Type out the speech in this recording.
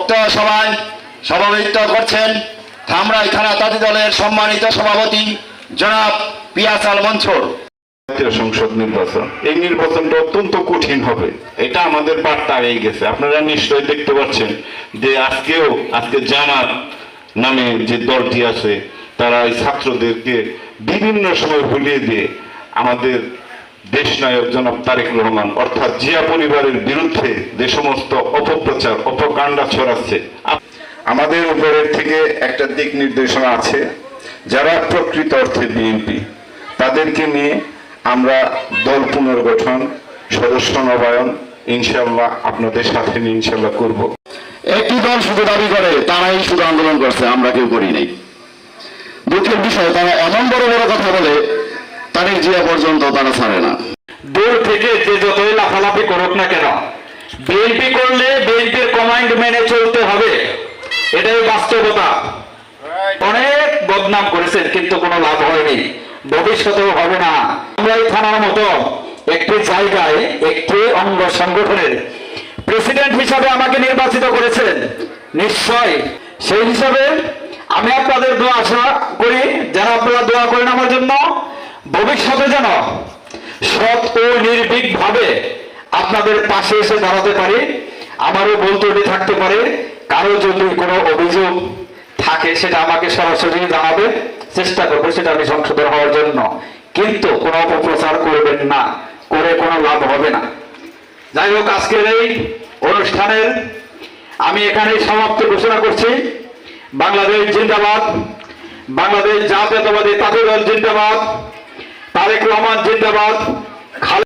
উক্ত সভায় সভাপতিত্ব করছেন ধামরাই থানা তাঁতি দলের সম্মানিত সভাপতি জনাব পিয়াসাল মনসুর। জাতীয় সংসদ নির্বাচন, এই নির্বাচনটা অত্যন্ত কঠিন হবে, এটা আমাদের বার্তা হয়ে গেছে। আপনারা নিশ্চয়ই দেখতে পাচ্ছেন যে আজকে জামাত নামে যে দলটি আছে তারা এই ছাত্রদেরকে বিভিন্ন সময় ভুলিয়ে দিয়ে আমাদের দেশ নায়ক জনাব তারেক রহমান অর্থাৎ জিয়া পরিবারের বিরুদ্ধে যে সমস্ত অপপ্রচার অপকাণ্ডা ছড়াচ্ছে, আমাদের উপরের থেকে একটা দিক নির্দেশনা আছে। যারা প্রকৃত অর্থে বিএনপি তাদেরকে নিয়ে আমরা দল পুনর্গঠন, সদস্য নবায়ন ইনশাল্লাহ আপনাদের সাথে নিয়ে ইনশাল্লাহ করব। একটি দল শুধু দাবি করে তারাই শুধু আন্দোলন করছে, আমরা কেউ করি নাই। দুঃখের বিষয় তারা এমন বড় বড় কথা বলে তারেক জিয়া পর্যন্ত তারা ছাড়ে না। দূর থেকে যে যতই লাফালাফি করুক না কেন, বিএনপি করলে বিএনপির কমান্ড মেনে চলতে হবে, এটাই বাস্তবতা। অনেক বদনাম করেছেন কিন্তু কোনো লাভ হয়নি, ভবিষ্যতেও হবে না। আমরা এই থানার মতো একটি জায়গায় একটি অঙ্গ সংগঠনের প্রেসিডেন্ট হিসাবে আমাকে নির্বাচিত করেছেন, নিশ্চয় সেই হিসাবে আমি আপনাদের দোয়া আশা করি, যেন আপনারা দোয়া করেন আমার জন্য, ভবিষ্যতে যেন সৎ ও নির্ভীক ভাবে আপনাদের পাশে এসে দাঁড়াতে পারি। আমারও বলতে থাকতে পারে, কারো যদি কোনো অভিযোগ থাকে সেটা আমাকে সরাসরি জানাবে, চেষ্টা করবো সেটা আমি সংশোধন হওয়ার জন্য। কিন্তু কোনো অপপ্রচার করবেন না, করে কোনো লাভ হবে না। যাই হোক, আজকের এই অনুষ্ঠানের আমি এখানে সমাপ্তি ঘোষণা করছি। বাংলাদেশ জিন্দাবাদ, বাংলাদেশ জাতীয়তাবাদী তাঁতি দল জিন্দাবাদ, তারেক রহমান জিন্দাবাদ, খালেদা